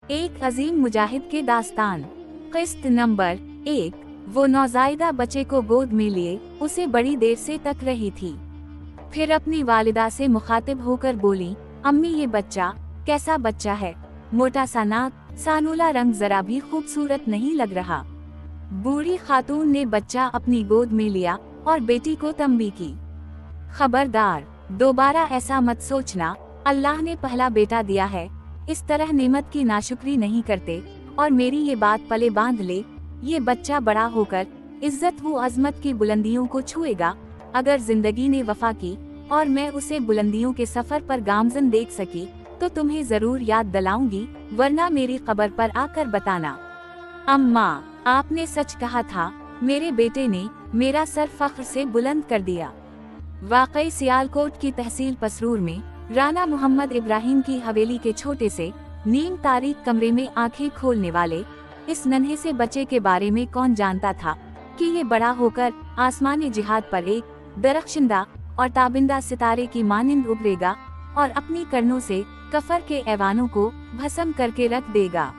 एक अजीम मुजाहिद के दास्तान। किस्त नंबर 1। वो नौज़ायदा बच्चे को गोद में लिए उसे बड़ी देर से तक रही थी। फिर अपनी वालिदा से मुखातिब होकर बोली, अम्मी ये बच्चा कैसा बच्चा है, मोटा सा नाक, सानुला रंग, जरा भी खूबसूरत नहीं लग रहा। बूढ़ी खातून ने बच्चा अपनी गोद में लिया और बेटी को तंबी की, खबरदार दोबारा ऐसा मत सोचना, अल्लाह ने पहला बेटा दिया है, इस तरह नेमत की नाशुक्री नहीं करते। और मेरी ये बात पले बांध ले, ये बच्चा बड़ा होकर इज्जत व अजमत की बुलंदियों को छुएगा। अगर जिंदगी ने वफा की और मैं उसे बुलंदियों के सफर पर गामजन देख सकी तो तुम्हें जरूर याद दिलाऊंगी, वरना मेरी कब्र पर आकर बताना। अम्मा, आपने सच कहा था, मेरे बेटे ने मेरा सर फख्र से बुलंद कर दिया। वाकई सियालकोट की तहसील पसरूर में राना मोहम्मद इब्राहिम की हवेली के छोटे से नीम तारीख कमरे में आंखें खोलने वाले इस नन्हे से बच्चे के बारे में कौन जानता था कि ये बड़ा होकर आसमानी जिहाद पर एक दरख्शिंदा और ताबिंदा सितारे की मानिंद उभरेगा और अपनी करनों से कफर के ऐवानों को भस्म करके रख देगा।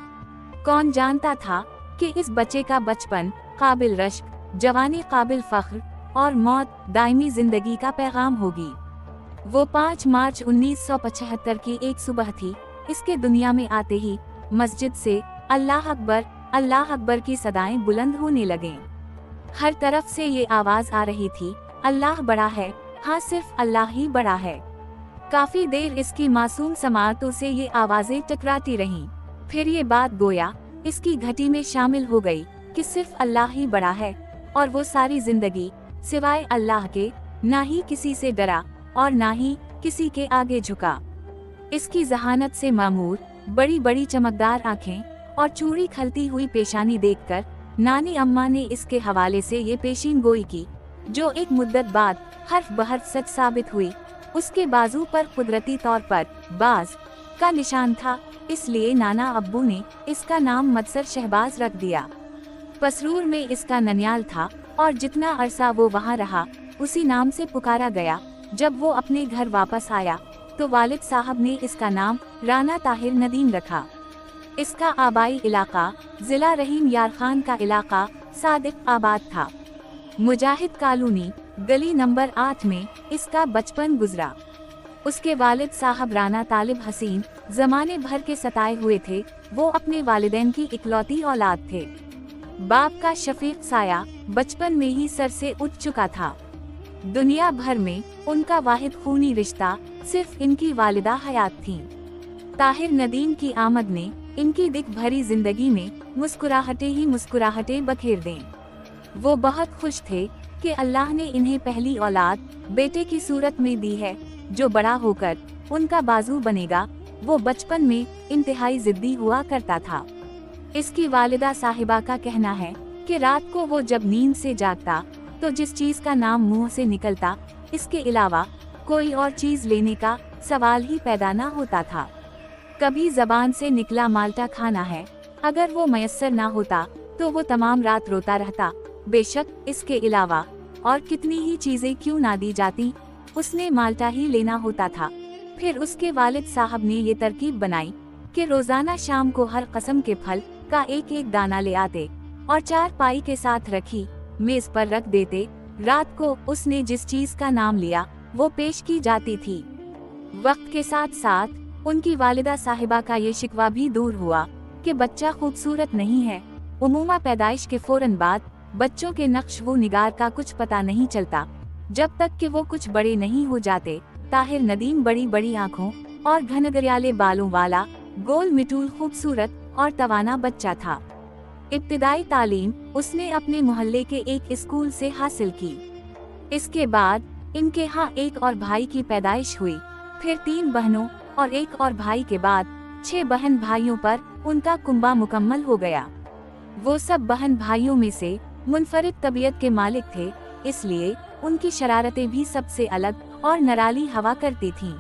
कौन जानता था कि इस बच्चे का बचपन काबिल रश्क, जवानी काबिल फख्र और मौत दायमी जिंदगी का पैगाम होगी। वो 5 मार्च 1975 की एक सुबह थी। इसके दुनिया में आते ही मस्जिद से अल्लाह अकबर की सदाएं बुलंद होने लगे। हर तरफ से ये आवाज आ रही थी, अल्लाह बड़ा है, हाँ सिर्फ अल्लाह ही बड़ा है। काफी देर इसकी मासूम समाअतों से ये आवाजें टकराती रहीं। फिर ये बात गोया इसकी घटी में शामिल हो गई कि सिर्फ अल्लाह ही बड़ा है और वो सारी जिंदगी सिवाय अल्लाह के ना ही किसी से डरा और ना ही किसी के आगे झुका। इसकी जहानत से मामूर बड़ी बड़ी चमकदार आंखें और चूड़ी खलती हुई पेशानी देखकर नानी अम्मा ने इसके हवाले से ये पेशीन गोई की, जो एक मुद्दत बाद हर्फ बहर्फ सच साबित हुई। उसके बाजू पर कुदरती तौर पर बाज का निशान था, इसलिए नाना अब्बू ने इसका नाम मदसर शहबाज रख दिया। पसरूर में इसका ननियाल था और जितना अरसा वो वहाँ रहा उसी नाम से पुकारा गया। जब वो अपने घर वापस आया तो वालिद साहब ने इसका नाम राना ताहिर नदीम रखा। इसका आबाई इलाका जिला रहीम यार खान का इलाका सादिक आबाद था। मुजाहिद कॉलोनी गली नंबर 8 में इसका बचपन गुजरा। उसके वालिद साहब राना तालिब हसीन जमाने भर के सताए हुए थे। वो अपने वालिदैन की इकलौती औलाद थे। बाप का शफीक साया बचपन में ही सर से उठ चुका था। दुनिया भर में उनका वाहिद खूनी रिश्ता सिर्फ इनकी वालिदा हयात थीं। ताहिर नदीम की आमद ने इनकी दिक भरी जिंदगी में मुस्कुराहटें बखेर दें। वो बहुत खुश थे कि अल्लाह ने इन्हें पहली औलाद बेटे की सूरत में दी है, जो बड़ा होकर उनका बाजू बनेगा। वो बचपन में इंतहाई जिद्दी हुआ करता था। इसकी वालिदा साहिबा का कहना है कि रात को वो जब नींद से जागता तो जिस चीज का नाम मुंह से निकलता, इसके अलावा कोई और चीज लेने का सवाल ही पैदा न होता था। कभी जबान से निकला माल्टा खाना है, अगर वो मयस्सर ना होता तो वो तमाम रात रोता रहता। बेशक इसके अलावा और कितनी ही चीजें क्यों ना दी जाती, उसने माल्टा ही लेना होता था। फिर उसके वालिद साहब ने ये तरकीब बनाई कि रोजाना शाम को हर किस्म के फल का एक एक दाना ले आते और 4 पाई के साथ रखी मेज पर रख देते। रात को उसने जिस चीज का नाम लिया वो पेश की जाती थी। वक्त के साथ साथ उनकी वालिदा साहिबा का ये शिकवा भी दूर हुआ कि बच्चा खूबसूरत नहीं है। उमूमा पैदाइश के फौरन बाद बच्चों के नक्श व निगार का कुछ पता नहीं चलता, जब तक कि वो कुछ बड़े नहीं हो जाते। ताहिर नदीम बड़ी बड़ी आँखों और घनघरियाले बालों वाला गोल मिटूल खूबसूरत और तवाना बच्चा था। इब्तिदाई तालीम उसने अपने मोहल्ले के एक स्कूल से हासिल की। इसके बाद इनके यहाँ एक और भाई की पैदाइश हुई। फिर 3 बहनों और एक और भाई के बाद 6 बहन भाइयों पर उनका कुंबा मुकम्मल हो गया। वो सब बहन भाइयों में से मुनफरिद तबीयत के मालिक थे, इसलिए उनकी शरारतें भी सबसे अलग और नराली हवा करती थीं।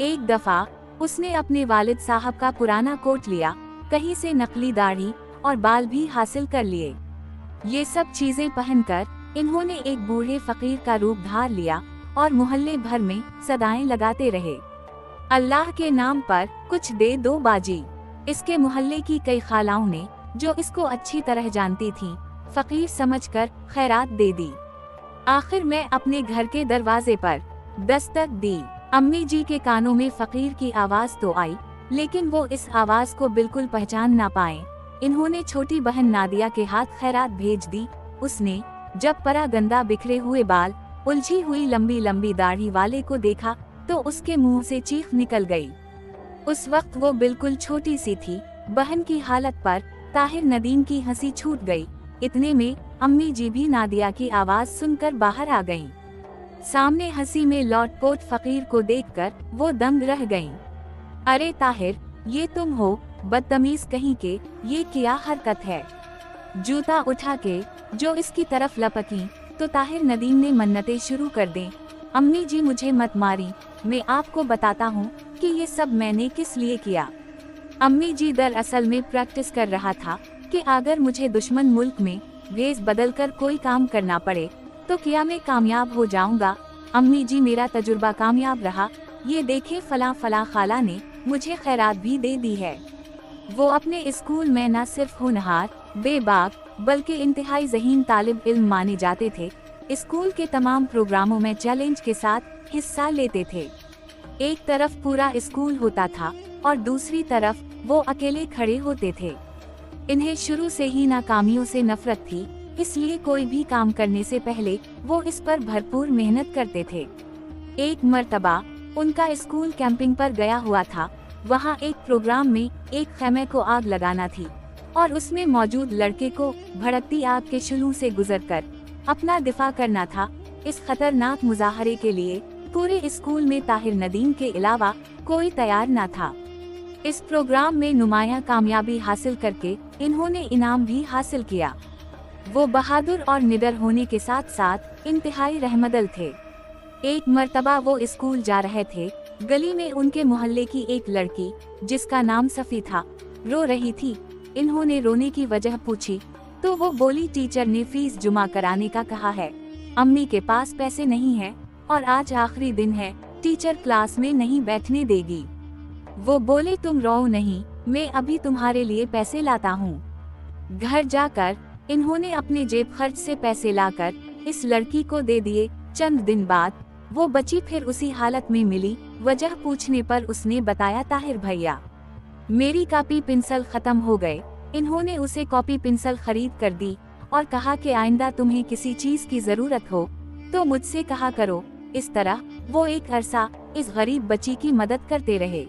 एक दफा उसने अपने वालिद साहब का पुराना कोट लिया, कहीं से नकली दाढ़ी और बाल भी हासिल कर लिए। ये सब चीजें पहनकर इन्होंने एक बूढ़े फकीर का रूप धार लिया और मोहल्ले भर में सदाएं लगाते रहे, अल्लाह के नाम पर कुछ दे दो बाजी। इसके मोहल्ले की कई खालाओं ने, जो इसको अच्छी तरह जानती थीं, फकीर समझकर खैरात दे दी। आखिर में अपने घर के दरवाजे पर दस्तक दी। अम्मी जी के कानों में फकीर की आवाज तो आई, लेकिन वो इस आवाज को बिल्कुल पहचान ना पाए। इन्होंने छोटी बहन नादिया के हाथ खैरात भेज दी। उसने जब परागंदा बिखरे हुए बाल, उलझी हुई लंबी लंबी दाढ़ी वाले को देखा तो उसके मुंह से चीख निकल गई। उस वक्त वो बिल्कुल छोटी सी थी। बहन की हालत पर ताहिर नदीम की हंसी छूट गई। इतने में अम्मी जी भी नादिया की आवाज सुनकर बाहर आ गईं। सामने हंसी में लौटपोट फकीर को देखकर वो दंग रह गईं। अरे ताहिर, ये तुम हो? बदतमीज कहीं के, ये क्या हरकत है? जूता उठा के जो इसकी तरफ लपकी तो ताहिर नदीम ने मन्नतें शुरू कर दें। अम्मी जी मुझे मत मारी, मैं आपको बताता हूँ कि ये सब मैंने किस लिए किया। अम्मी जी दरअसल में प्रैक्टिस कर रहा था कि अगर मुझे दुश्मन मुल्क में भेस बदल कर कोई काम करना पड़े तो क्या मैं कामयाब हो जाऊंगा। अम्मी जी मेरा तजुर्बा कामयाब रहा। ये देखे फला फला खाला ने मुझे खैरात भी दे दी है। वो अपने स्कूल में न सिर्फ होनहार, बेबाक, बल्कि इंतहाई ज़हीन तालिब इल्म माने जाते थे। स्कूल के तमाम प्रोग्रामों में चैलेंज के साथ हिस्सा लेते थे। एक तरफ पूरा स्कूल होता था और दूसरी तरफ वो अकेले खड़े होते थे। इन्हें शुरू से ही नाकामियों से नफरत थी, इसलिए कोई भी काम करने से पहले वो इस पर भरपूर मेहनत करते थे। एक मर्तबा उनका स्कूल कैंपिंग पर गया हुआ था। वहाँ एक प्रोग्राम में एक खेमे को आग लगाना थी और उसमें मौजूद लड़के को भड़कती आग के शुलू से गुजरकर अपना दिफा करना था। इस खतरनाक मुजाहरे के लिए पूरे स्कूल में ताहिर नदीम के अलावा कोई तैयार न था। इस प्रोग्राम में नुमायां कामयाबी हासिल करके इन्होंने इनाम भी हासिल किया। वो बहादुर और निडर होने के साथ साथ इंतहाई रहमदिल थे। एक मर्तबा वो स्कूल जा रहे थे। गली में उनके मोहल्ले की एक लड़की, जिसका नाम सफी था, रो रही थी। इन्होंने रोने की वजह पूछी तो वो बोली, टीचर ने फीस जमा कराने का कहा है। अम्मी के पास पैसे नहीं है और आज आखिरी दिन है, टीचर क्लास में नहीं बैठने देगी। वो बोले, तुम रो नहीं, मैं अभी तुम्हारे लिए पैसे लाता हूँ। घर जाकर इन्होंने अपने जेब खर्च से पैसे लाकर इस लड़की को दे दिए। चंद दिन बाद वो बच्ची फिर उसी हालत में मिली। वजह पूछने पर उसने बताया, ताहिर भैया, मेरी कॉपी पेंसिल खत्म हो गए। इन्होंने उसे कॉपी पेंसिल खरीद कर दी और कहा कि आइंदा तुम्हें किसी चीज की जरूरत हो तो मुझसे कहा करो। इस तरह वो एक अरसा इस गरीब बच्ची की मदद करते रहे।